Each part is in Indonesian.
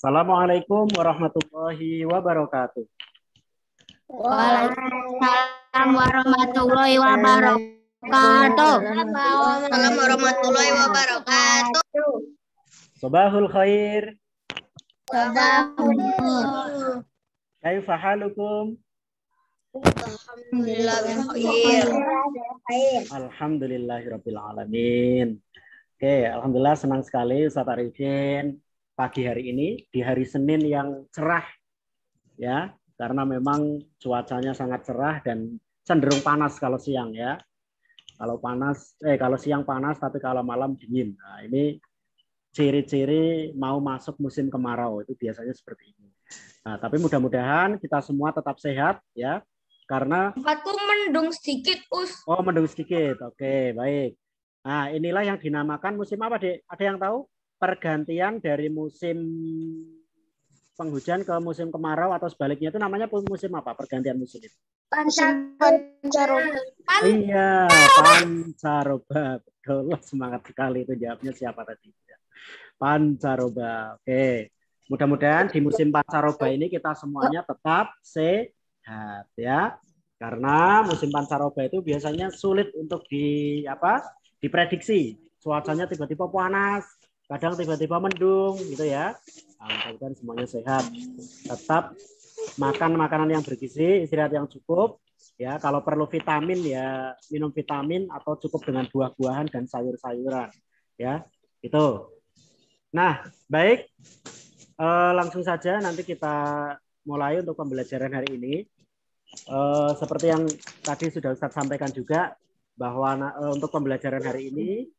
Assalamualaikum warahmatullahi wabarakatuh. Waalaikumsalam warahmatullahi wabarakatuh. Waalaikumsalam warahmatullahi wabarakatuh. Sobahul khair. Sabahul. Kaifa halukum? Alhamdulillah bikhair. Alhamdulillahirabbil alamin. Oke, alhamdulillah senang sekali Ustaz Arifin pagi hari ini di hari Senin yang cerah ya, karena memang cuacanya sangat cerah dan cenderung panas kalau siang ya. Kalau siang panas tapi kalau malam dingin. Nah, ini ciri-ciri mau masuk musim kemarau itu biasanya seperti ini. Nah, tapi mudah-mudahan kita semua tetap sehat ya. Karena Tempatku mendung sedikit, Us. oh, mendung sedikit. Oke, baik. Nah, inilah yang dinamakan musim apa, Dek? Ada yang tahu? Pergantian dari musim penghujan ke musim kemarau atau sebaliknya itu namanya musim apa? Pergantian musim itu. Pancaroba. Iya, pancaroba. Betul, semangat sekali itu jawabnya siapa tadi? Pancaroba. Oke. Mudah-mudahan di musim pancaroba ini kita semuanya tetap sehat ya. Karena musim pancaroba itu biasanya sulit untuk diprediksi. Cuacanya tiba-tiba panas, kadang tiba-tiba mendung gitu ya. Nah, mudah-mudahan semuanya sehat. Tetap makan makanan yang bergizi, istirahat yang cukup. Ya, kalau perlu vitamin ya minum vitamin atau cukup dengan buah-buahan dan sayur-sayuran. Ya, itu. Nah, baik. Langsung saja nanti kita mulai untuk pembelajaran hari ini. Seperti yang tadi sudah Ustadz sampaikan juga bahwa untuk pembelajaran hari ini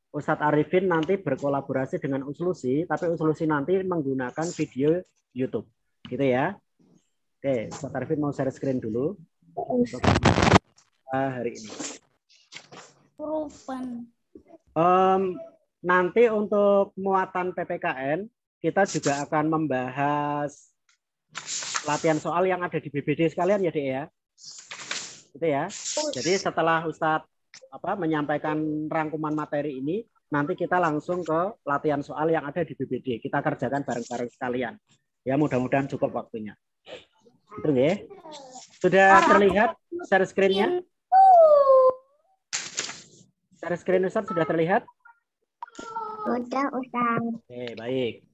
Ustadz Arifin nanti berkolaborasi dengan Uslusi, tapi Uslusi nanti menggunakan video YouTube, gitu ya. Oke, Ustadz Arifin mau share screen dulu untuk hari ini. Nanti untuk muatan PPKN kita juga akan membahas latihan soal yang ada di BBD sekalian ya, Dek ya. Gitu ya. Jadi setelah Ustadz menyampaikan rangkuman materi ini, nanti kita langsung ke latihan soal yang ada di BBD. Kita kerjakan bareng-bareng sekalian. Ya, mudah-mudahan cukup waktunya. Itu ya. Sudah terlihat share screen-nya? Share screen Ustadz sudah terlihat? Udah, Ustaz. Oke, baik.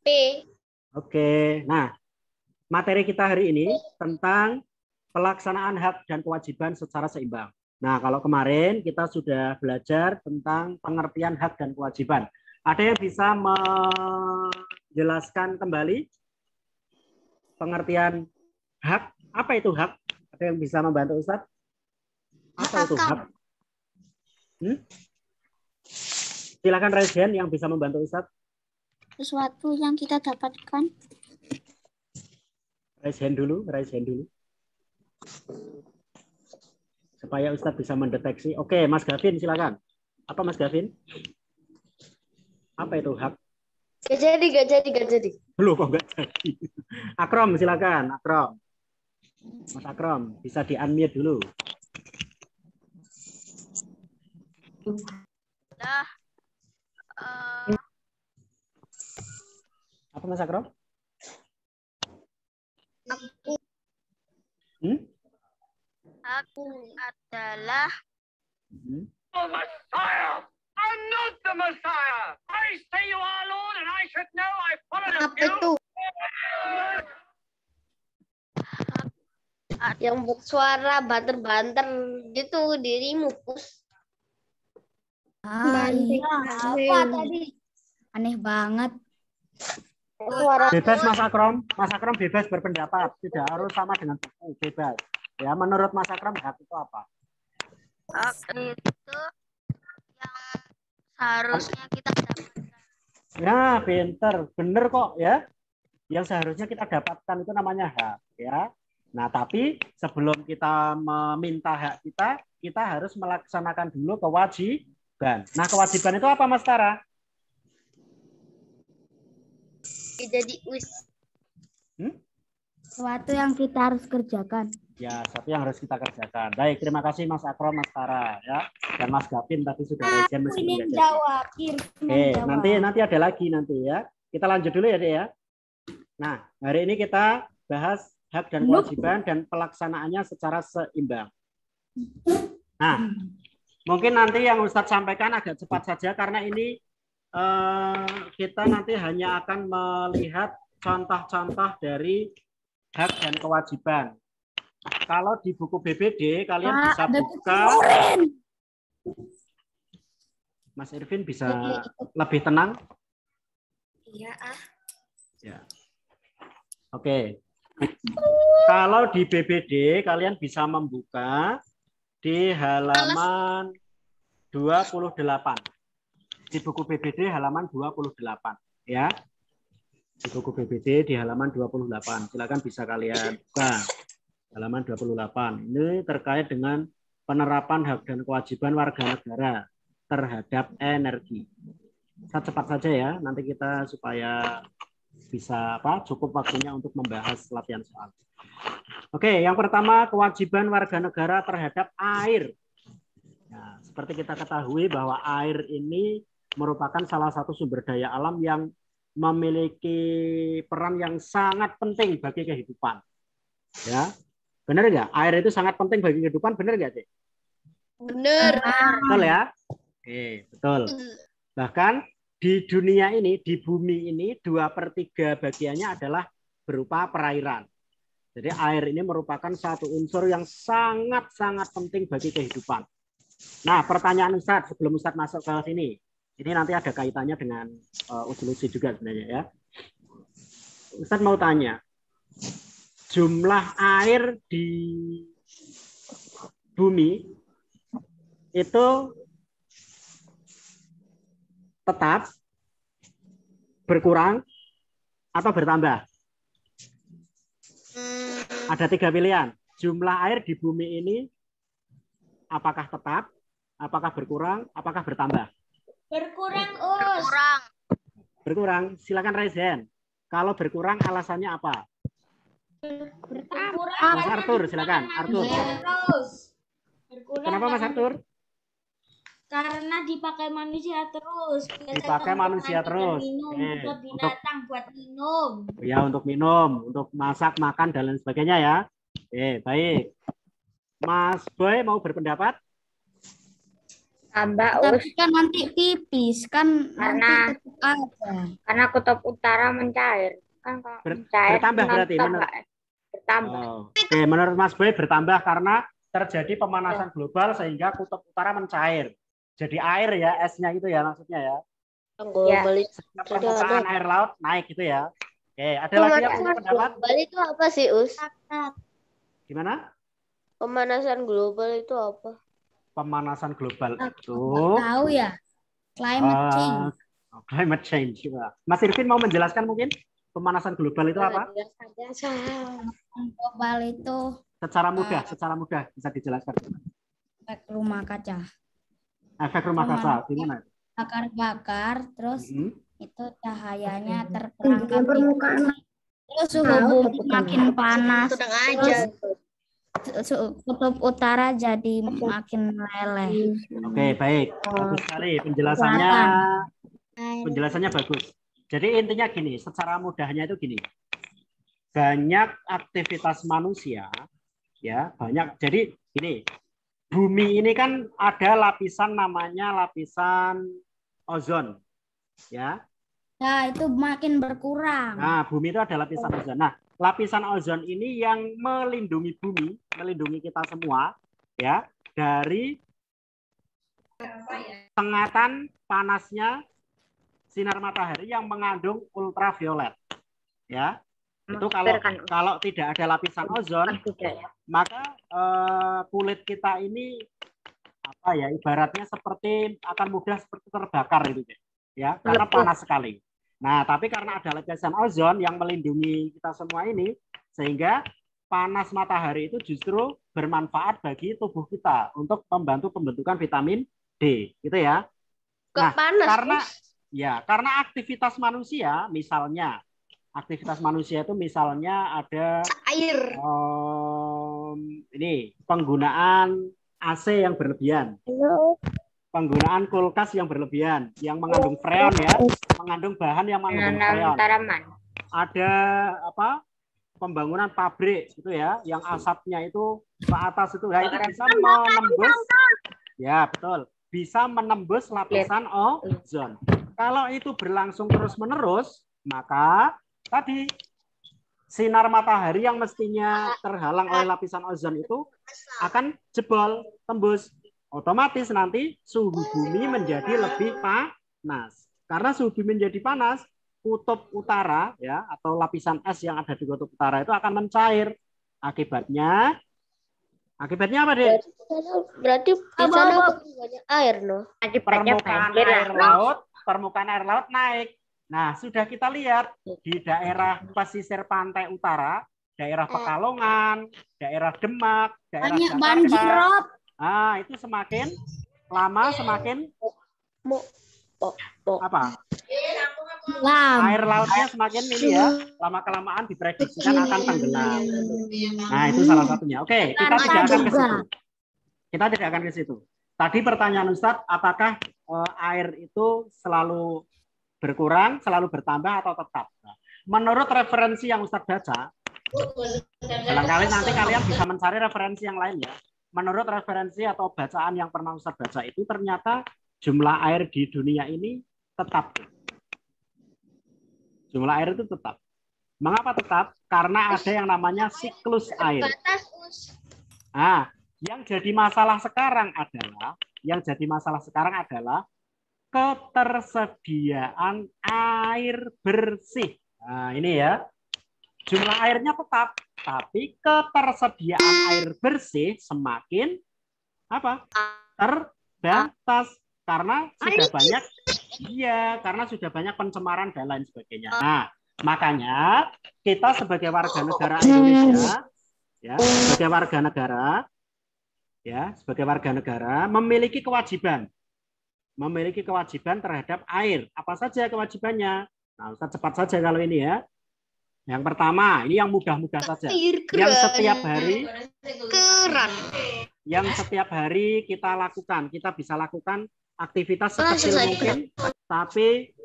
P. Oke, nah materi kita hari ini tentang pelaksanaan hak dan kewajiban secara seimbang. Nah, kalau kemarin kita sudah belajar tentang pengertian hak dan kewajiban. Ada yang bisa menjelaskan kembali pengertian hak? Apa itu hak? Ada yang bisa membantu Ustadz? Apa itu hak? Silakan raise hand yang bisa membantu Ustadz. Sesuatu yang kita dapatkan. Raise hand dulu. Supaya Ustadz bisa mendeteksi. Oke, Mas Gavin silakan. Apa Mas Gavin? Apa itu hak? Gak jadi. Belum kok nggak jadi. Akrom silakan, Akrom. Mas Akrom, bisa di-unmute dulu. Apa Mas Akrom? Aku adalah The Messiah! I'm not the Messiah! I say you are Lord and I should know I followed Apa you! itu? Yang bersuara banter-banter gitu dirimu, Pus. iya, apa tadi? Aneh banget. Suara Bebas Mas Akrom. Mas Akrom bebas berpendapat. Tidak harus sama dengan buku. Bebas. Ya, menurut Mas Akrom hak itu apa? Hak itu yang seharusnya kita dapatkan. Ya, pinter. Bener kok ya. Yang seharusnya kita dapatkan itu namanya hak. Ya. Nah, tapi sebelum kita meminta hak kita harus melaksanakan dulu kewajiban. Nah, kewajiban itu apa Mas Tara? jadi Us. Sesuatu yang kita harus kerjakan. Ya, satu yang harus kita kerjakan. Baik, terima kasih Mas Akrom, Mas Tara, ya. Dan Mas Gavin tadi sudah regen meskipun Ini nggak jadi. jawab. Oke, nanti ada lagi nanti ya. Kita lanjut dulu ya, Dek ya. Nah, hari ini kita bahas hak dan kewajiban dan pelaksanaannya secara seimbang. Nah, mungkin nanti yang Ustadz sampaikan agak cepat saja karena ini kita nanti hanya akan melihat contoh-contoh dari hak dan kewajiban. Kalau di buku BBD kalian bisa buka. Mas Irvin bisa lebih tenang? Iya, Ya. Oke. Kalau di BBD kalian bisa membuka di halaman 28. Di buku BBD halaman 28 ya. Di buku BBD di halaman 28. Silakan bisa kalian buka. Halaman 28. Ini terkait dengan penerapan hak dan kewajiban warga negara terhadap energi. Cepat saja ya, nanti kita supaya bisa cukup waktunya untuk membahas latihan soal. Oke, yang pertama kewajiban warga negara terhadap air. Nah, seperti kita ketahui bahwa air ini merupakan salah satu sumber daya alam yang memiliki peran yang sangat penting bagi kehidupan. Ya, benar nggak? Air itu sangat penting bagi kehidupan, benar nggak, Cik? bener. Betul ya? Oke, betul. Bahkan di dunia ini, di bumi ini, 2/3 bagiannya adalah berupa perairan. Jadi air ini merupakan satu unsur yang sangat-sangat penting bagi kehidupan. Nah, pertanyaan Ustadz, sebelum Ustadz masuk ke sini, ini nanti ada kaitannya dengan usul-usul juga sebenarnya ya. Ustadz mau tanya, jumlah air di bumi itu tetap berkurang atau bertambah? Ada 3 pilihan. Jumlah air di bumi ini apakah tetap, apakah berkurang, apakah bertambah? Berkurang, Kurang. Berkurang. Silakan raise hand. Kalau berkurang alasannya apa? Berkurang. Mas Arthur, silakan. Arthur. Terus. Berkurang. Kenapa Mas Arthur? Karena dipakai manusia terus. Dipakai manusia terus. Minum, buat binatang buat minum. Ya, untuk minum, untuk masak, makan, dan lain sebagainya ya. Baik. Mas Boy mau berpendapat? Tambah, Tapi kan nanti tipis kan Karena- nanti tetap ada. karena kutub utara mencair. Kan kalau mencair bertambah kan berarti, bertambah. Oke, menurut Mas Boy bertambah karena terjadi pemanasan global sehingga kutub utara mencair. Jadi air ya, esnya itu ya maksudnya ya. Global Permukaan air laut naik gitu ya. Oke, ada lagi yang punya pendapat? global itu apa sih, Us? Gimana? Pemanasan global itu apa? Pemanasan global itu Tahu ya. Climate change. Climate change. Mas Irvin mau menjelaskan mungkin pemanasan global itu apa? Global itu Secara mudah bisa dijelaskan. efek rumah kaca. Efek rumah kaca gimana? Bakar-bakar terus Hmm. itu cahayanya terperangkap di bumi. Terus suhu bumi makin panas. Sedang aja. Kutub utara jadi makin meleleh. Oke, baik. Bagus sekali penjelasannya bagus. Jadi intinya gini, secara mudahnya itu gini. Banyak aktivitas manusia ya, banyak. Jadi gini, bumi ini kan ada lapisan namanya lapisan ozon. Ya. Nah, itu makin berkurang. Nah, bumi itu ada lapisan ozon. Nah, lapisan ozon ini yang melindungi bumi, melindungi kita semua ya dari sengatan panasnya sinar matahari yang mengandung ultraviolet. Ya. Itu kalau tidak ada lapisan ozon, maka kulit kita ini apa ya, ibaratnya seperti akan mudah seperti terbakar itu ya, karena panas sekali. Nah, tapi karena ada lapisan ozon yang melindungi kita semua ini, sehingga panas matahari itu justru bermanfaat bagi tubuh kita untuk membantu pembentukan vitamin D, gitu ya. Nah, panas, karena aktivitas manusia, misalnya Aktivitas manusia itu misalnya ada Air. ini penggunaan AC yang berlebihan, penggunaan kulkas yang berlebihan, yang mengandung freon ya, mengandung bahan yang mengandung freon. Tanaman. Ada apa? Pembangunan pabrik gitu ya, yang asapnya itu ke atas itu, ya itu bisa menembus, ya betul, bisa menembus lapisan ozon. Kalau itu berlangsung terus-menerus, maka tadi sinar matahari yang mestinya terhalang oleh lapisan ozon itu akan jebol, tembus. Otomatis nanti suhu bumi menjadi lebih panas. Karena suhu bumi menjadi panas, kutub utara ya atau lapisan es yang ada di kutub utara itu akan mencair. Akibatnya apa, Dek? Berarti di sana banyak air, no? Permukaan air laut naik. Nah, sudah kita lihat di daerah pesisir pantai utara, daerah Pekalongan, daerah Demak, daerah Jakarta. Ah, itu semakin lama semakin apa? Air lautnya semakin ini ya, lama-kelamaan diprediksikan akan tenggelam. Nah, itu salah satunya. Oke, kita tidak akan ke situ. Kita tidak akan ke situ. Tadi pertanyaan Ustadz, apakah air itu selalu berkurang, selalu bertambah atau tetap? Nah, menurut referensi yang Ustadz baca, barangkali nanti kalian bisa mencari referensi yang lain ya. Menurut referensi atau bacaan yang pernah Ustadz baca itu ternyata jumlah air di dunia ini tetap. Jumlah air itu tetap. Mengapa tetap? Karena ada yang namanya siklus air. Nah, yang jadi masalah sekarang adalah ketersediaan air bersih. Nah, ini ya. Jumlah airnya tetap, tapi ketersediaan air bersih semakin apa? Terbatas karena sudah banyak pencemaran dan lain sebagainya. Nah, makanya kita sebagai warga negara Indonesia sebagai warga negara memiliki kewajiban terhadap air. Apa saja kewajibannya? Nah, Ustaz cepat saja kalau ini ya. Yang pertama, ini yang mudah-mudah saja. Yang setiap hari kita lakukan, kita bisa lakukan aktivitas sekecil mungkin, tapi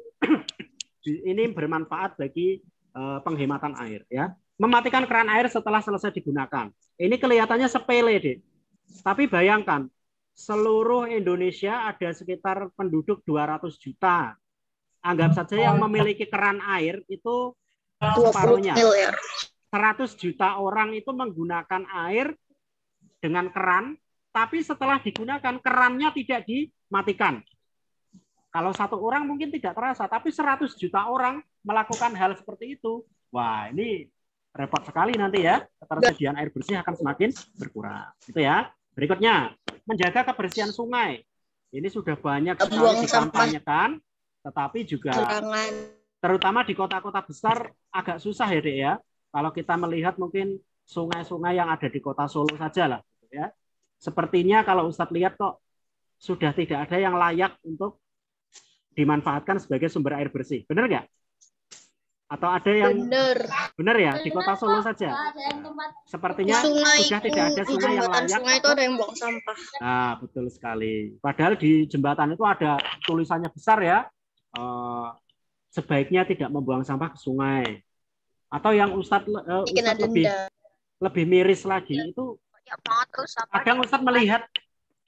ini bermanfaat bagi penghematan air ya. Mematikan keran air setelah selesai digunakan. Ini kelihatannya sepele, Dek. Tapi bayangkan, seluruh Indonesia ada sekitar penduduk 200 juta. Anggap saja yang memiliki keran air itu separuhnya. 100 juta orang itu menggunakan air dengan keran, tapi setelah digunakan kerannya tidak dimatikan. Kalau satu orang mungkin tidak terasa, tapi 100 juta orang melakukan hal seperti itu. Wah, ini repot sekali nanti ya. Ketersediaan air bersih akan semakin berkurang. Itu ya. Berikutnya, menjaga kebersihan sungai. Ini sudah banyak sekali dikampanyekan, tetapi juga terutama di kota-kota besar agak susah ya, Dek ya. Kalau kita melihat mungkin sungai-sungai yang ada di kota Solo saja lah, ya. Sepertinya kalau Ustadz lihat kok sudah tidak ada yang layak untuk dimanfaatkan sebagai sumber air bersih. Benar nggak? Atau ada yang benar ya di kota Solo saja? Sepertinya sudah tidak ada sungai yang layak. Sungai itu ada yang buang sampah. Nah, betul sekali. Padahal di jembatan itu ada tulisannya besar ya. Sebaiknya tidak membuang sampah ke sungai. Atau yang Ustadz lebih miris lagi itu kadang Ustadz melihat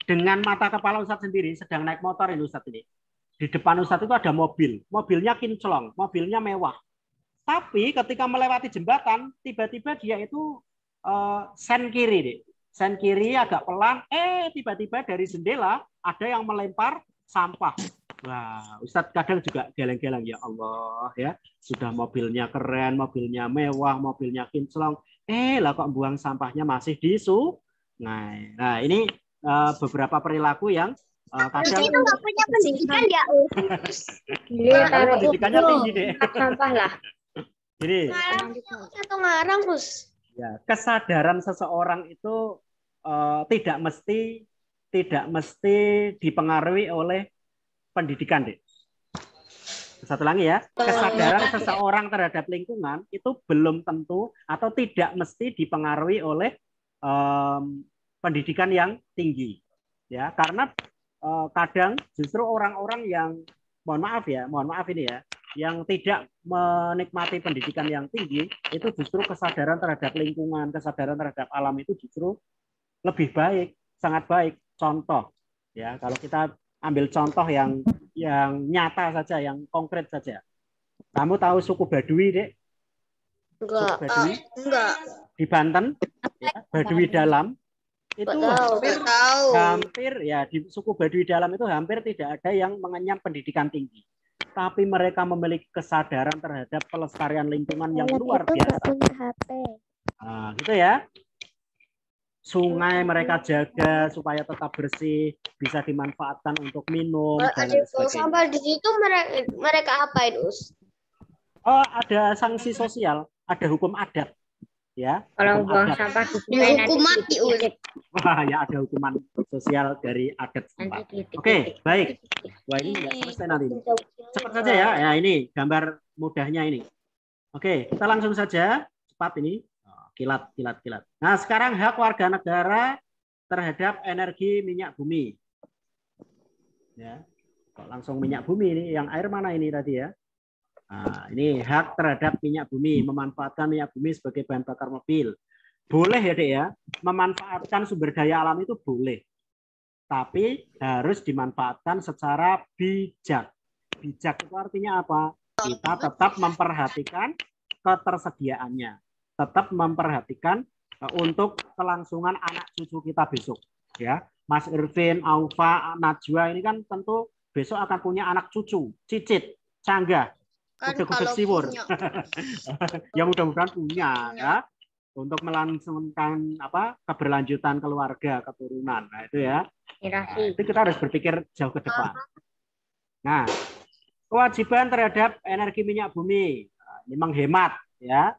dengan mata kepala Ustadz sendiri sedang naik motor ini Ustadz ini. Di depan Ustadz itu ada mobil. Mobilnya kinclong, mobilnya mewah. Tapi ketika melewati jembatan, tiba-tiba dia itu sen kiri, deh. Sen kiri agak pelan, tiba-tiba dari jendela ada yang melempar sampah. Wah, Ustadz kadang juga geleng-geleng, ya Allah ya. Sudah mobilnya keren, mobilnya mewah, mobilnya kinclong. Lah kok buang sampahnya masih di sungai. Nah, ini beberapa perilaku yang kadang itu nggak punya pendidikan ya. Pendidikannya tinggi deh. Sampah lah. Jadi satu ngarang, Gus. Ya, kesadaran seseorang itu tidak mesti dipengaruhi oleh pendidikan, deh. Satu lagi ya, kesadaran seseorang terhadap lingkungan itu belum tentu atau tidak mesti dipengaruhi oleh pendidikan yang tinggi. Ya, karena kadang justru orang-orang yang mohon maaf ini ya, yang tidak menikmati pendidikan yang tinggi itu justru kesadaran terhadap lingkungan, kesadaran terhadap alam itu justru lebih baik, sangat baik. Contoh ya, kalau kita ambil contoh yang nyata saja, yang konkret saja. Kamu tahu suku Baduy, Dek? Enggak. Suku Baduy? Enggak. Di Banten, ya, Baduy Dalam itu hampir ya di suku Baduy Dalam itu hampir tidak ada yang mengenyam pendidikan tinggi. Tapi mereka memiliki kesadaran terhadap pelestarian lingkungan yang luar biasa. Nah, gitu ya. Sungai mereka jaga supaya tetap bersih, bisa dimanfaatkan untuk minum dan lain sebagainya. Sampai di situ mereka apain, Us? Oh, ada sanksi sosial, ada hukum adat, ya. Kalau buang sampah di sungai nanti mati, Us. Wah, ya ada hukuman sosial dari adat setempat. Oke, baik. Wah, ini nggak selesai nanti. Cepat saja ya. Ya, ini gambar mudahnya ini. Oke, kita langsung saja cepat ini. Kilat. Nah, sekarang hak warga negara terhadap energi minyak bumi. Ya, kok langsung minyak bumi ini? Yang air mana ini tadi ya? Nah, ini hak terhadap minyak bumi, memanfaatkan minyak bumi sebagai bahan bakar mobil. Boleh ya, Dek ya, memanfaatkan sumber daya alam itu boleh. Tapi harus dimanfaatkan secara bijak. Bijak itu artinya apa? Kita tetap memperhatikan ketersediaannya. Tetap memperhatikan untuk kelangsungan anak cucu kita besok, ya. Mas Irvin, Aufa, Najwa ini kan tentu besok akan punya anak cucu, cicit, canggah, kuda-kuda siwur. Ya mudah-mudahan punya, ya, untuk melangsungkan keberlanjutan keluarga, keturunan. Nah, itu ya. Nah, itu kita harus berpikir jauh ke depan. Nah, kewajiban terhadap energi minyak bumi ini menghemat, ya.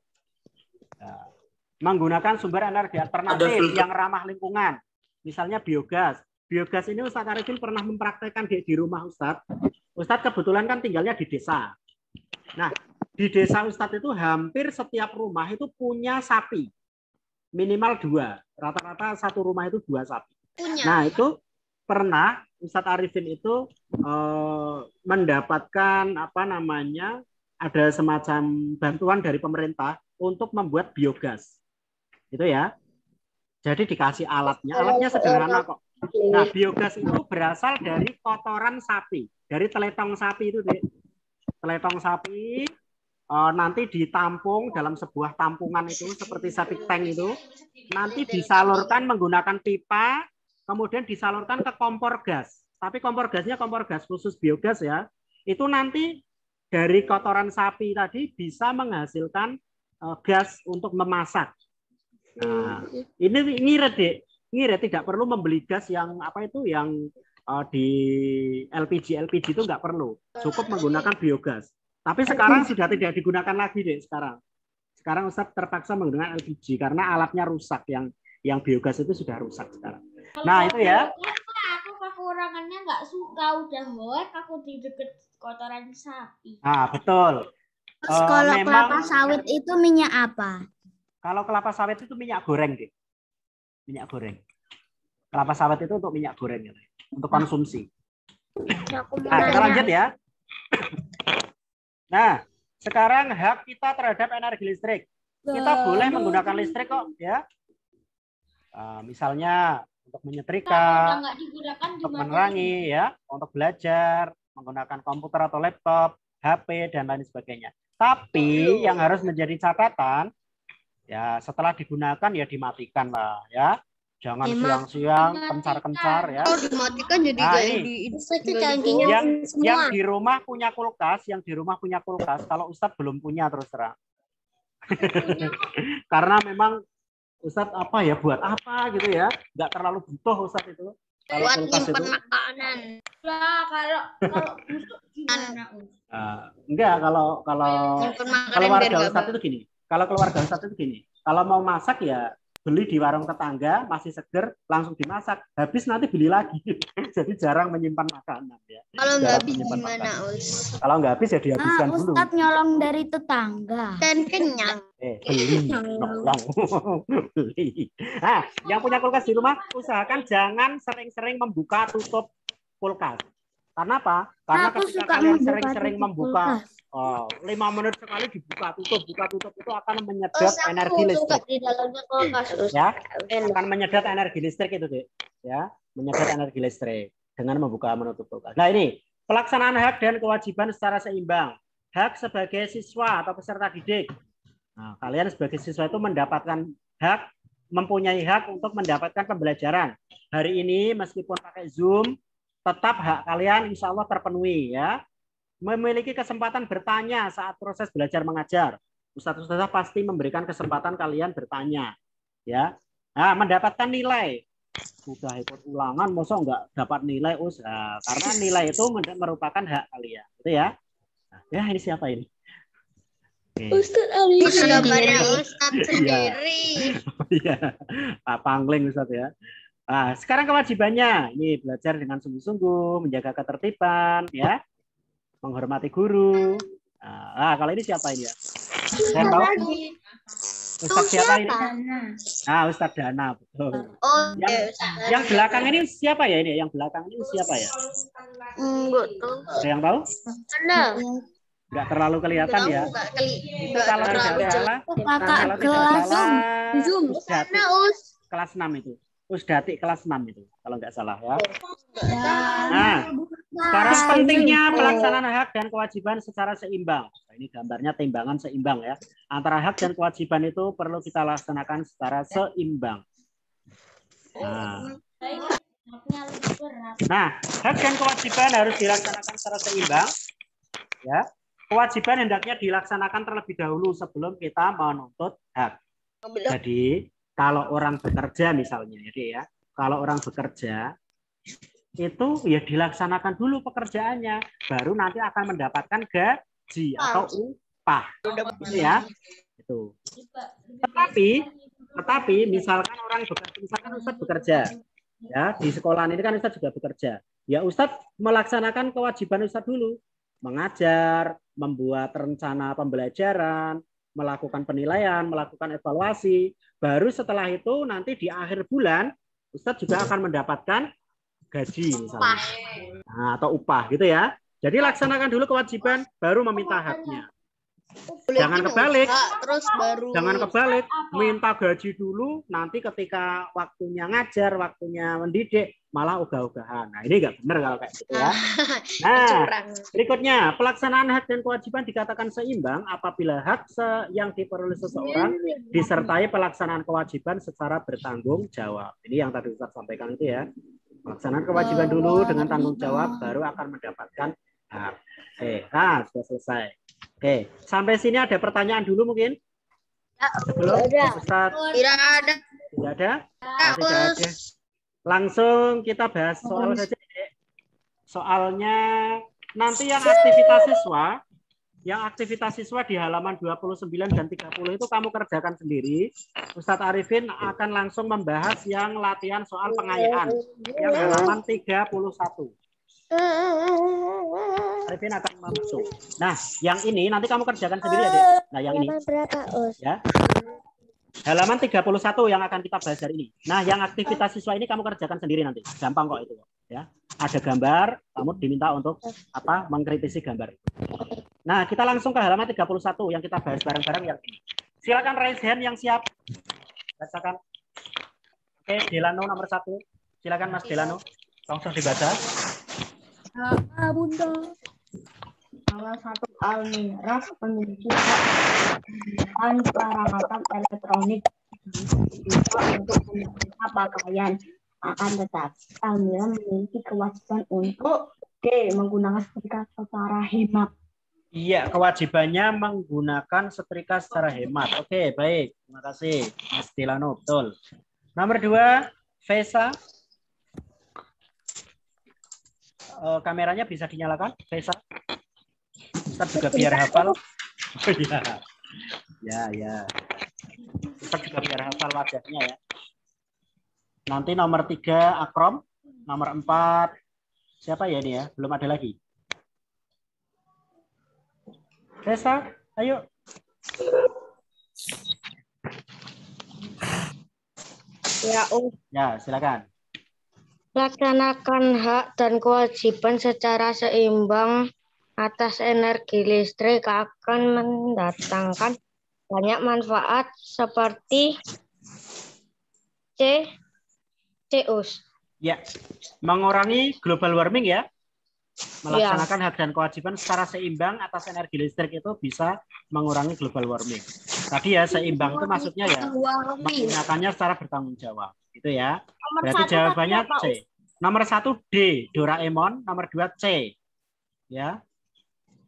Menggunakan sumber energi alternatif yang ramah lingkungan, misalnya biogas. Biogas ini Ustadz Arifin pernah mempraktekkan di rumah Ustadz. Ustadz kebetulan kan tinggalnya di desa. Nah, di desa Ustadz itu hampir setiap rumah itu punya sapi, minimal 2. Rata-rata satu rumah itu 2 sapi. Nah, itu pernah Ustadz Arifin itu mendapatkan ada semacam bantuan dari pemerintah untuk membuat biogas. Itu ya. Jadi dikasih alatnya. Alatnya sederhana kok. Nah, biogas itu berasal dari kotoran sapi, dari teletong sapi itu, Dek. Teletong sapi nanti ditampung dalam sebuah tampungan itu seperti septic tank itu. Nanti disalurkan menggunakan pipa, kemudian disalurkan ke kompor gas. Tapi kompor gasnya kompor gas khusus biogas ya. Itu nanti dari kotoran sapi tadi bisa menghasilkan gas untuk memasak. Nah, ini ngirit, Dek. Ngirit, tidak perlu membeli gas yang yang di LPG itu nggak perlu. Cukup menggunakan biogas. Tapi sekarang sudah tidak digunakan lagi, Dek, sekarang. Sekarang Ustadz terpaksa menggunakan LPG karena alatnya rusak, yang biogas itu sudah rusak sekarang. Nah, itu ya. Aku kekurangannya nggak suka udah hoek aku di deket kotoran sapi. Nah, betul. Terus kalau kelapa sawit itu minyak apa? Kalau kelapa sawit itu minyak goreng, Dek. Minyak goreng. Kelapa sawit itu untuk minyak goreng, ya, untuk konsumsi. Nah, kita lanjut ya. Nah, sekarang hak kita terhadap energi listrik. Kita boleh menggunakan listrik kok, ya. Misalnya untuk menyetrika, untuk menerangi, ya, untuk belajar, menggunakan komputer atau laptop, HP dan lain sebagainya. Tapi yang harus menjadi catatan, ya setelah digunakan ya dimatikan lah, ya. Jangan siang-siang kencar-kencar ya. Kalau dimatikan jadi yang di rumah punya kulkas, kalau Ustadz belum punya terus terang. Karena memang Ustadz buat apa gitu ya, nggak terlalu butuh Ustadz itu. Kalau buat kulkas nyimpen itu. makanan. Nah, kalau busuk gimana? Enggak, kalau keluarga Ustadz itu gini. Kalau keluarga Ustadz itu gini. Kalau mau masak ya beli di warung tetangga masih seger langsung dimasak, habis nanti beli lagi. Jadi jarang menyimpan makanan ya. Kalau nggak Jarang habis menyimpan gimana, makanan. Us? Kalau nggak habis ya dihabiskan dulu. Ustadz nyolong dari tetangga. Kan kenyang. Beli, nolong. Beli. Nah, yang punya kulkas di rumah usahakan jangan sering-sering membuka tutup kulkas. Karena apa? Karena Aku ketika suka kalian membuka sering-sering tutup membuka kulkas. 5 menit sekali buka tutup itu akan menyedot Us, aku energi suka listrik. di dalamnya kulkas, Us. Ya, Enak. akan menyedot energi listrik itu, Dek. Ya, menyedot energi listrik dengan membuka menutup kulkas. Nah, ini pelaksanaan hak dan kewajiban secara seimbang. Hak sebagai siswa atau peserta didik. Nah, kalian sebagai siswa itu mendapatkan hak, mempunyai hak untuk mendapatkan pembelajaran. Hari ini meskipun pakai Zoom, tetap hak kalian insya Allah terpenuhi ya. Memiliki kesempatan bertanya saat proses belajar mengajar. Ustadz-ustadzah pasti memberikan kesempatan kalian bertanya. Ya, nah, mendapatkan nilai. Sudah ikut ulangan, masa nggak dapat nilai, Ustadz? Karena nilai itu merupakan hak kalian, gitu ya. Nah, ya ini siapa ini? Ustadz Ali. Gambarnya Ustadz sendiri. Iya, Pak Pangling Ustadz ya. Nah, sekarang kewajibannya ini belajar dengan sungguh-sungguh, menjaga ketertiban, ya, menghormati guru. Nah, kalau ini siapa ini ya? Saya tahu. Ustadz siapa ini? Nah, Ustadz Dana, betul. Oh, Yang belakang ini siapa ya ini? Yang belakang ini siapa ya? enggak tahu. Ada yang tahu? Mana? Nggak terlalu kelihatan ya. Itu kalau tidak salah, Kakak kalau tidak kelas salah, Zoom. Usdati Mana, Us? kelas 6 itu. Usdati kelas 6 itu, kalau nggak salah ya. Ya. Nah, sekarang pentingnya pelaksanaan hak dan kewajiban secara seimbang. Nah, ini gambarnya timbangan seimbang ya. Antara hak dan kewajiban itu perlu kita laksanakan secara seimbang. Nah, hak dan kewajiban harus dilaksanakan secara seimbang. Ya, kewajiban hendaknya dilaksanakan terlebih dahulu sebelum kita menuntut hak. Jadi, kalau orang bekerja misalnya, ya, kalau orang bekerja itu ya dilaksanakan dulu pekerjaannya, baru nanti akan mendapatkan gaji atau upah, gitu ya. Itu. Tetapi misalkan orang bekerja, misalkan Ustadz bekerja, ya di sekolah ini kan Ustadz juga bekerja, ya Ustadz melaksanakan kewajiban Ustadz dulu, mengajar, membuat rencana pembelajaran, melakukan penilaian, melakukan evaluasi, baru setelah itu nanti di akhir bulan Ustadz juga akan mendapatkan gaji misalnya, nah, atau upah gitu ya. Jadi laksanakan dulu kewajiban, baru meminta haknya. Jangan kebalik, jangan kebalik, minta gaji dulu, nanti ketika waktunya ngajar, waktunya mendidik, malah ogah-ogahan. Nah ini nggak benar kalau kayak gitu ya. Nah, berikutnya, pelaksanaan hak dan kewajiban dikatakan seimbang apabila hak yang diperoleh seseorang disertai pelaksanaan kewajiban secara bertanggung jawab. Ini yang tadi Ustaz sampaikan itu ya. Pelaksanaan kewajiban dulu dengan tanggung jawab, baru akan mendapatkan hak. Oke, nah sudah selesai. Oke, sampai sini ada pertanyaan dulu mungkin? Belum? Ustaz? Tidak ada. Tidak ada? Tidak ada. Langsung kita bahas soal saja. Soalnya nanti yang aktivitas siswa di halaman 29 dan 30 itu kamu kerjakan sendiri. Ustadz Arifin akan langsung membahas yang latihan soal pengayaan yang halaman 31. Arifin akan masuk. Nah, yang ini nanti kamu kerjakan sendiri ya, Dek. Nah, yang ini. Ya. Halaman 31 yang akan kita bahas hari ini. Nah, yang aktivitas siswa ini kamu kerjakan sendiri nanti. Gampang kok itu, ya. Ada gambar, kamu diminta untuk apa? Mengkritisi gambar. Nah, kita langsung ke halaman 31 yang kita bahas bareng-bareng yang ini. Silakan raise hand yang siap. Bacakan. Oke, Delano nomor 1. Silakan Mas Delano. Langsung dibaca. Bunda. Salah satu Al-Mi'raj menunjukkan peralatan elektronik bisa untuk menyimpan pakaian. Akan tetapi Al-Mi'raj memiliki kewajiban untuk menggunakan setrika secara hemat. Iya, kewajibannya menggunakan setrika secara hemat. Oke, baik. Terima kasih Mas Delano, betul. Nomor 2, Vesa. Kameranya bisa dinyalakan, Vesa? Ustaz juga biar hafal. Oh, ya. Ya. Cepat juga biar hafal wajahnya ya. Nanti nomor 3 Akrom, nomor 4 siapa ya ini ya? Belum ada lagi. Resa, ayo. Ya, Ya, silakan. laksanakan hak dan kewajiban secara seimbang atas energi listrik akan mendatangkan banyak manfaat seperti CUS. Ya, mengurangi global warming ya. Melaksanakan hak dan kewajiban secara seimbang atas energi listrik itu bisa mengurangi global warming. Tadi ya seimbang itu maksudnya ya menggunakannya secara bertanggung jawab. Itu ya. Berarti jawabannya C. Nomor 1 D, Doraemon. Nomor 2 C. Ya.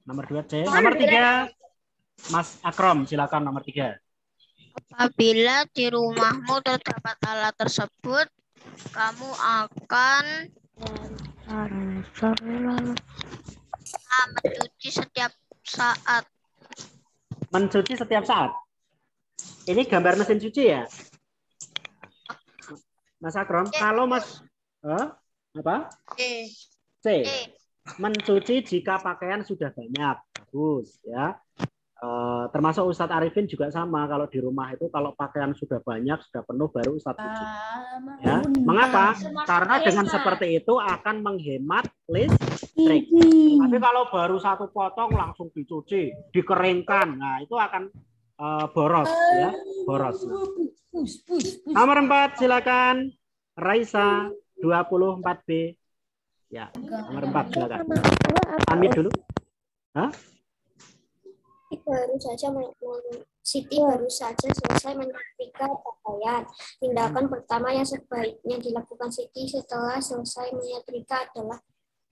Nomor 2 C. Nomor 3 Mas Akrom, silakan nomor 3. Apabila di rumahmu terdapat alat tersebut, kamu akan mencuci setiap saat. Mencuci setiap saat. Ini gambar mesin cuci ya? Mas Akrom, kalau Mas apa? C. Mencuci jika pakaian sudah banyak. Bagus ya. Termasuk Ustadz Arifin juga sama, kalau di rumah itu kalau pakaian sudah banyak, sudah penuh baru Ustadz cuci. Ya. Mengapa? Karena dengan seperti itu akan menghemat listrik. Tapi kalau baru satu potong langsung dicuci, dikeringkan, nah itu akan boros ya, boros. Nomor 4 silakan Raisa 24B. Ya, nomor 4 silakan. Amit dulu. Hah? Siti baru saja selesai menyetrika pakaian. Tindakan pertama yang sebaiknya dilakukan Siti setelah selesai menyetrika adalah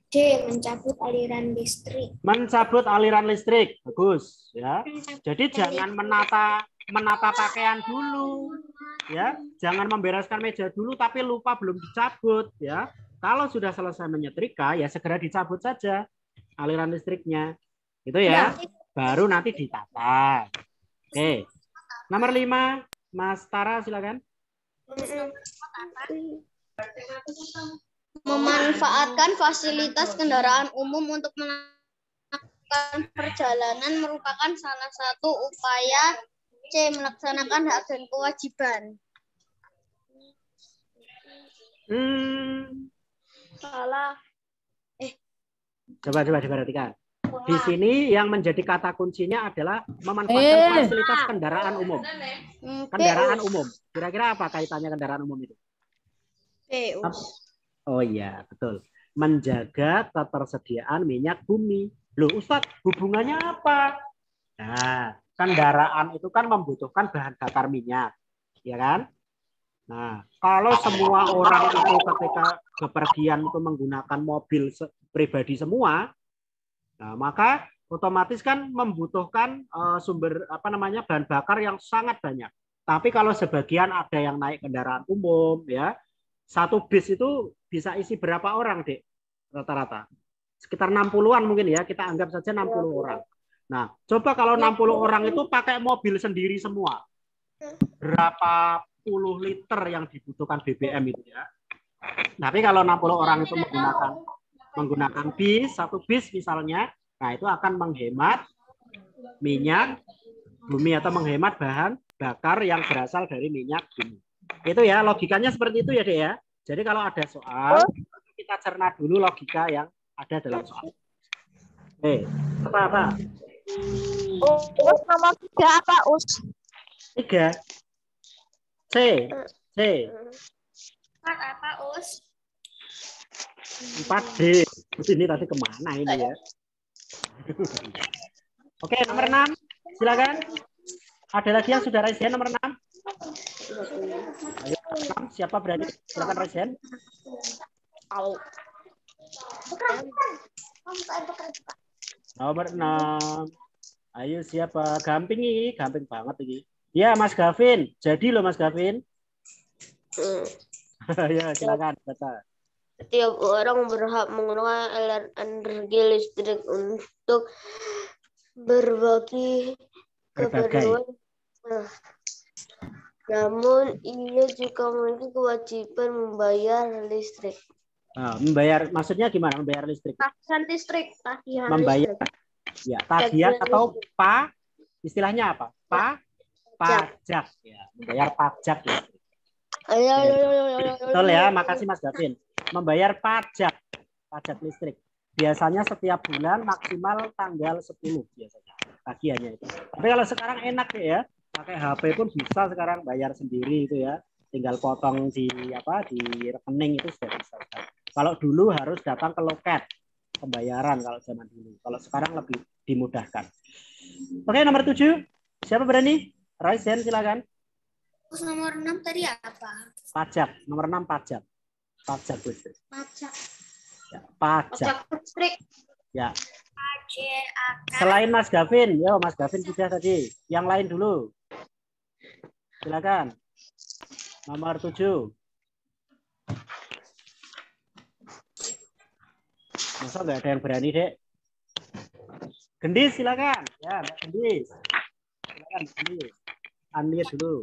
D. Mencabut aliran listrik. Mencabut aliran listrik, bagus ya. Jadi jangan menata pakaian dulu, ya. Jangan membereskan meja dulu tapi lupa belum dicabut, ya. Kalau sudah selesai menyetrika, ya segera dicabut saja aliran listriknya, gitu ya. Baru nanti ditata. Oke. Nomor 5, Mas Tara silakan. Memanfaatkan fasilitas kendaraan umum untuk melakukan perjalanan merupakan salah satu upaya C. Melaksanakan hak dan kewajiban. Salah. Coba diperhatikan. Di sini yang menjadi kata kuncinya adalah memanfaatkan fasilitas kendaraan umum. Kendaraan umum. Kira-kira apa kaitannya kendaraan umum itu? Oh iya, betul. Menjaga ketersediaan minyak bumi. Loh, Ustadz, hubungannya apa? Nah, kendaraan itu kan membutuhkan bahan bakar minyak, ya kan? Nah, kalau semua orang itu ketika bepergian itu menggunakan mobil pribadi semua, nah, maka otomatis kan membutuhkan sumber bahan bakar yang sangat banyak. Tapi kalau sebagian ada yang naik kendaraan umum, ya, satu bis itu bisa isi berapa orang, Dek? Rata-rata. Sekitar 60-an mungkin ya, kita anggap saja 60 orang. Nah, coba kalau 60 orang itu pakai mobil sendiri semua. Berapa puluh liter yang dibutuhkan BBM itu ya. Tapi kalau 60 orang itu menggunakan bis, satu bis misalnya, nah itu akan menghemat minyak bumi atau menghemat bahan bakar yang berasal dari minyak bumi. Itu ya, logikanya seperti itu ya, Dek ya. Jadi kalau ada soal, kita cerna dulu logika yang ada dalam soal. Apa? Us nomor 3 apa, Us? 3. C. Apa, Us? 4D. Ini tadi kemana ini ya? Oke, nomor 6. Silakan. Ada lagi yang sudah raise hand nomor 6? Ayo, 6. Siapa berani? Silakan raise hand. Nomor 6. Ayo siapa? Gamping banget ini. Ya, Mas Gavin. Jadi loh Mas Gavin. Ya, silakan baca. Setiap orang berhak menggunakan energi listrik untuk berbagai keperluan. Namun ia juga memiliki kewajiban membayar listrik. Nah, membayar maksudnya gimana? Membayar listrik? Tagihan listrik, tagihan Membayar listrik. ya, tagihan atau istilahnya apa? Pajak ya, membayar pajak listrik. Betul ya, makasih Mas Gavin. Membayar pajak listrik. Biasanya setiap bulan maksimal tanggal 10 biasanya tagihannya itu. Tapi kalau sekarang enak ya, pakai HP pun bisa sekarang bayar sendiri itu ya. Tinggal potong di rekening itu sudah bisa. Kalau dulu harus datang ke loket pembayaran kalau zaman dulu. Kalau sekarang lebih dimudahkan. Oke, nomor 7. Siapa berani? Raisen silakan. Terus nomor 6 tadi apa? Pajak. Nomor 6 pajak. Pajak listrik. Pajak. Ya, pajak listrik. Ya. Pajak akan. Selain Mas Gavin, yo Mas Gavin sudah tadi. Yang lain dulu. Silakan. Nomor 7. Masa nggak ada yang berani, Dek? Gendis silakan. Ya, Mbak Gendis. Silakan Gendis. Unmute dulu.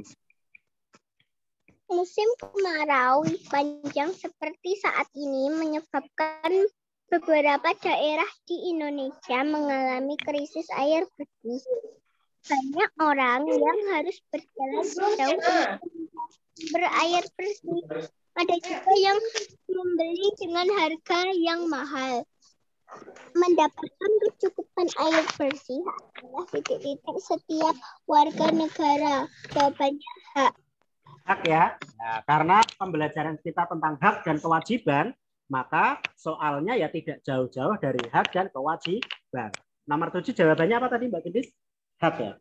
Musim kemarau panjang seperti saat ini menyebabkan beberapa daerah di Indonesia mengalami krisis air bersih. Banyak orang yang harus berjalan jauh untuk berair bersih. Ada juga yang membeli dengan harga yang mahal. Mendapatkan kecukupan air bersih adalah titik-titik setiap warga negara. Jawabannya hak. Hak ya. Nah, karena pembelajaran kita tentang hak dan kewajiban, maka soalnya ya tidak jauh-jauh dari hak dan kewajiban. Nomor 7 jawabannya apa tadi Mbak Gendis? Hak ya.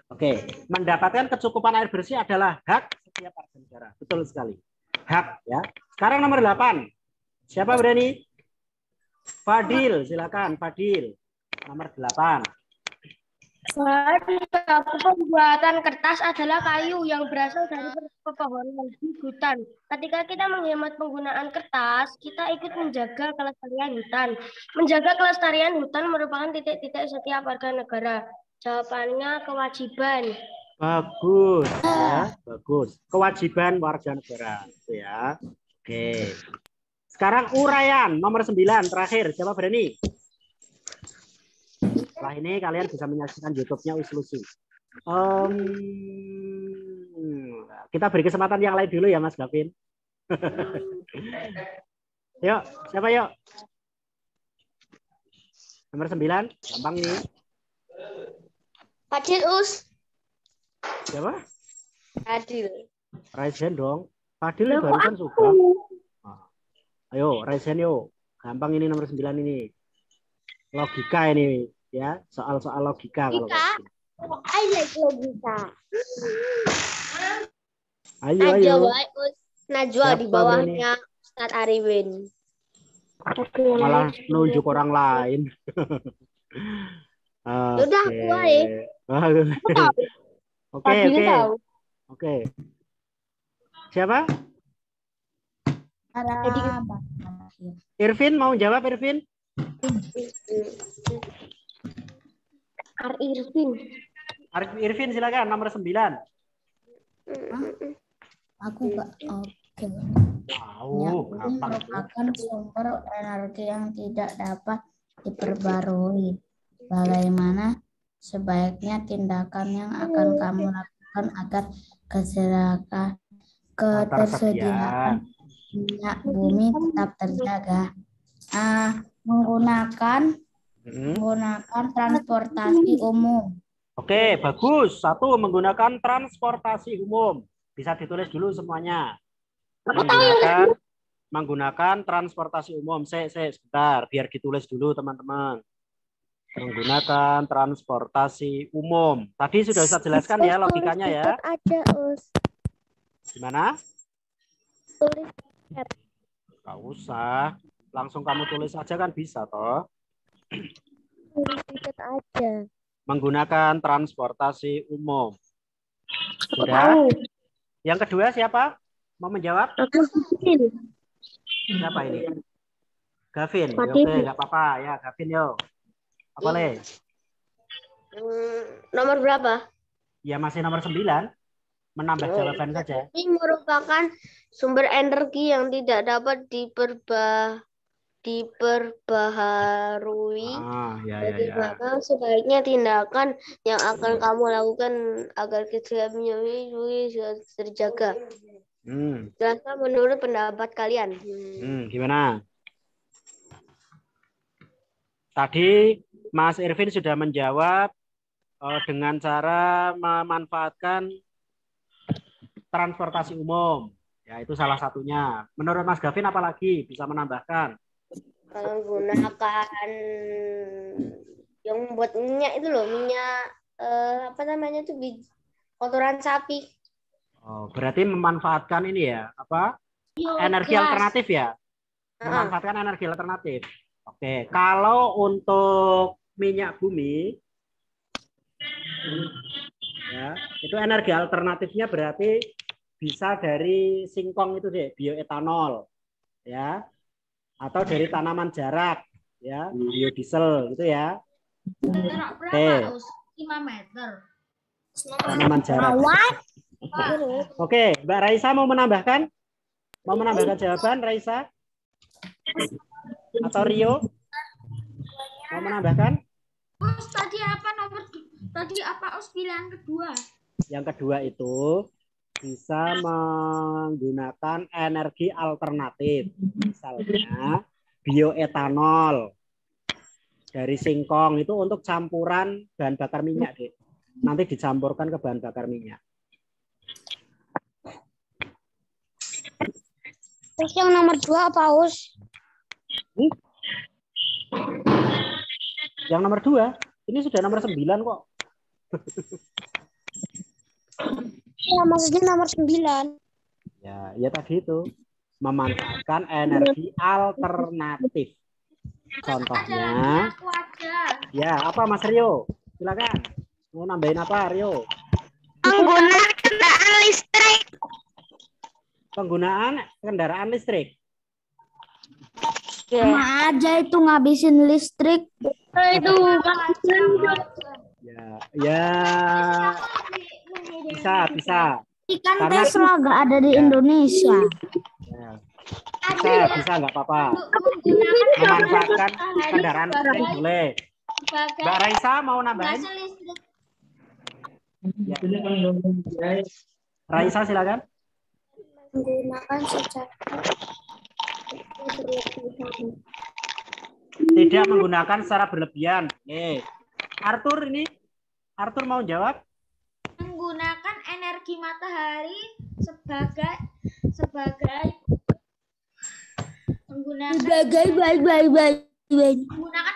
Oke, mendapatkan kecukupan air bersih adalah hak setiap warga negara. Betul sekali. Hak ya. Sekarang nomor 8. Siapa berani? Fadil, silakan Fadil. Nomor 8. Pembuatan kertas adalah kayu yang berasal dari pepohonan di hutan. Ketika kita menghemat penggunaan kertas, kita ikut menjaga kelestarian hutan. Menjaga kelestarian hutan merupakan titik-titik setiap warga negara. Jawabannya kewajiban. Bagus ya, bagus. Kewajiban warga negara itu ya. Oke. Sekarang uraian nomor 9 terakhir. Siapa berani? Setelah ini kalian bisa menyaksikan YouTube-nya Uslusi. Kita beri kesempatan yang lain dulu ya Mas Gavin. Yuk, siapa yuk? Nomor 9, gampang nih. Fadil Us. Siapa? Fadil. Raisen dong. Fadil barusan suka. Ayo, Raisen yuk. Gampang ini nomor 9 ini. Logika ini ya, soal-soal logika kalau I like logika. Ayo. Najwa di bawahnya Ustadz Ariwin. Malah nunjuk orang lain. Udah aku Oke. Siapa? Irvin mau jawab Irvin? Irvin silakan nomor 9. Aku nggak oke. Merupakan sumber energi yang tidak dapat diperbarui. Bagaimana sebaiknya tindakan yang akan kamu lakukan agar ketersediaan minyak bumi tetap terjaga? Menggunakan transportasi umum. Oke, bagus. 1, menggunakan transportasi umum. Bisa ditulis dulu semuanya. Menggunakan transportasi umum. Sebentar, biar ditulis dulu teman-teman. Menggunakan transportasi umum. Tadi sudah saya jelaskan ya logikanya ya. Gimana? Tulis. Nggak usah. Langsung kamu tulis saja kan bisa toh. Tulis aja. Menggunakan transportasi umum. Sudah? Yang kedua siapa? Mau menjawab? Siapa ini? Gavin. Oke, nggak apa-apa. Ya, Gavin yo. Apa boleh? Nomor berapa? Ya masih nomor 9. Menambah jawaban saja. Ini merupakan sumber energi yang tidak dapat diperbaharui. Ya. Jadi maka sebaiknya tindakan yang akan kamu lakukan agar kesehatanmu terjaga. Jelaskan menurut pendapat kalian. Gimana? Tadi Mas Irvin sudah menjawab dengan cara memanfaatkan transportasi umum. Ya, itu salah satunya. Menurut Mas Gavin apalagi bisa menambahkan? Menggunakan yang buat minyak itu loh, minyak apa namanya tuh, kotoran sapi. Oh, berarti memanfaatkan ini ya, apa? Energi alternatif ya? Memanfaatkan energi alternatif. Oke, kalau untuk minyak bumi ya, itu energi alternatifnya berarti bisa dari singkong itu deh, bioetanol ya, atau dari tanaman jarak ya, biodiesel gitu ya. Oke. 5 meter. Tanaman jarak. Oke, Mbak Raisa mau menambahkan? Mau menambahkan jawaban Raisa? Atau Rio? Mau menambahkan? Tadi apa pilihan kedua? Yang kedua itu bisa menggunakan energi alternatif. Misalnya bioetanol dari singkong itu untuk campuran bahan bakar minyak, Dek. Nanti dicampurkan ke bahan bakar minyak. Terus yang nomor 2 apa, Us? Yang nomor 2? Ini sudah nomor 9 kok. Ya, maksudnya nomor 9. Ya tadi itu. Memanfaatkan energi alternatif. Contohnya. Ya, apa Mas Rio? Silakan. Mau nambahin apa, Rio? Penggunaan kendaraan listrik. Penggunaan kendaraan listrik. Sama aja itu ngabisin listrik. Itu Ya. Bisa. Kan Karena Tesla nggak ada di Indonesia. Ya. Bisa nggak apa-apa. Memanfaatkan kendaraan listrik boleh. Mbak Raisa mau nambahin? Ya. Raisa silakan. Menggunakan secara berlebihan. Tidak menggunakan secara berlebihan. Arthur mau jawab? Menggunakan energi matahari sebagai menggunakan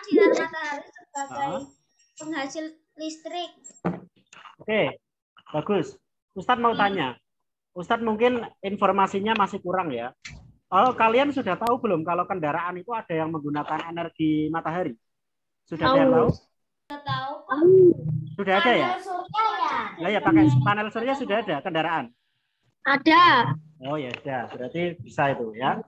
sinar matahari sebagai penghasil listrik. Oke, bagus. Ustadz mau tanya. Ustadz mungkin informasinya masih kurang ya. Oh, kalian sudah tahu belum kalau kendaraan itu ada yang menggunakan energi matahari? Sudah ada yang tahu? Sudah ada ya? Nah, ya pakai panel surya sudah ada kendaraan? ada. Oh ya sudah, berarti bisa itu ya.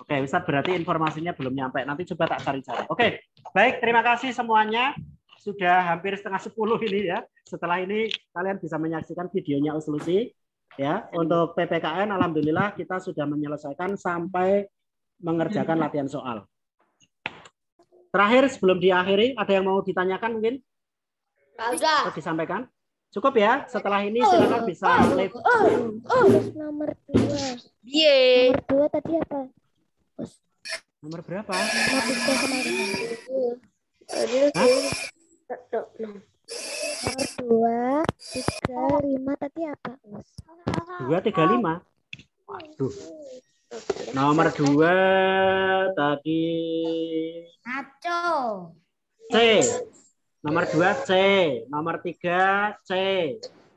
Oke, Ustadz berarti informasinya belum nyampe. Nanti coba tak cari-cari. Oke, baik. Terima kasih semuanya. Sudah hampir 9:30 ini ya. Setelah ini kalian bisa menyaksikan videonya Uslusi. Ya, untuk PPKN alhamdulillah kita sudah menyelesaikan sampai mengerjakan latihan soal. Terakhir sebelum diakhiri ada yang mau ditanyakan mungkin? Atau disampaikan? Cukup ya. Setelah ini silakan bisa live. Nomor 2. Ye. Nomor 2 tadi apa? Nomor berapa? Nomor 3 kemarin. Nomor 2, 3, 5 tadi apa? 2, 3, 5. Waduh. Nomor 2 tadi Ngaco. C. Nomor 2 C. Nomor 3 C.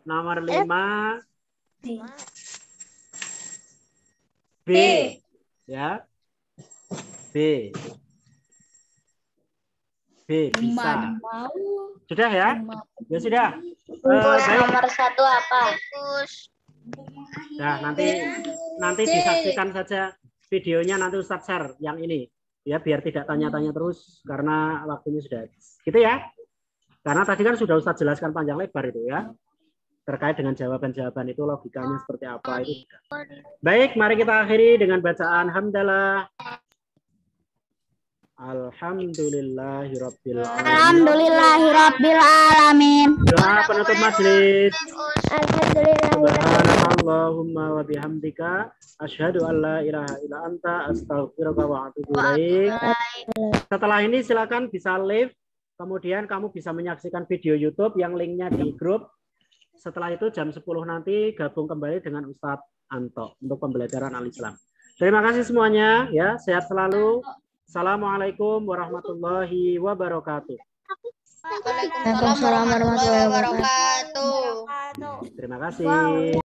Nomor 5 B. Ya. B. B bisa. Sudah ya? Ya sudah. Baik. Nomor 1 apa? Nah, nanti disaksikan saja videonya, nanti Ustadz share yang ini. Ya, biar tidak tanya-tanya terus karena waktunya sudah habis. Gitu ya. Karena tadi kan sudah Ustadz jelaskan panjang lebar itu ya. terkait dengan jawaban-jawaban itu logikanya seperti apa itu. Baik, mari kita akhiri dengan bacaan hamdalah. Alhamdulillahirabbil alamin. Alhamdulillahirabbil alamin. Doa penutup majelis. Alhamdulillah. Subhanallahumma wa bihamdika asyhadu an la ilaha illa anta astaghfiruka wa atubu ilaik. Setelah ini silakan bisa live, kemudian kamu bisa menyaksikan video YouTube yang linknya di grup. Setelah itu jam 10 nanti gabung kembali dengan Ustadz Anto untuk pembelajaran Al-Islam. Terima kasih semuanya ya, sehat selalu. Assalamualaikum warahmatullahi wabarakatuh. Waalaikumsalam warahmatullahi wabarakatuh. Terima kasih.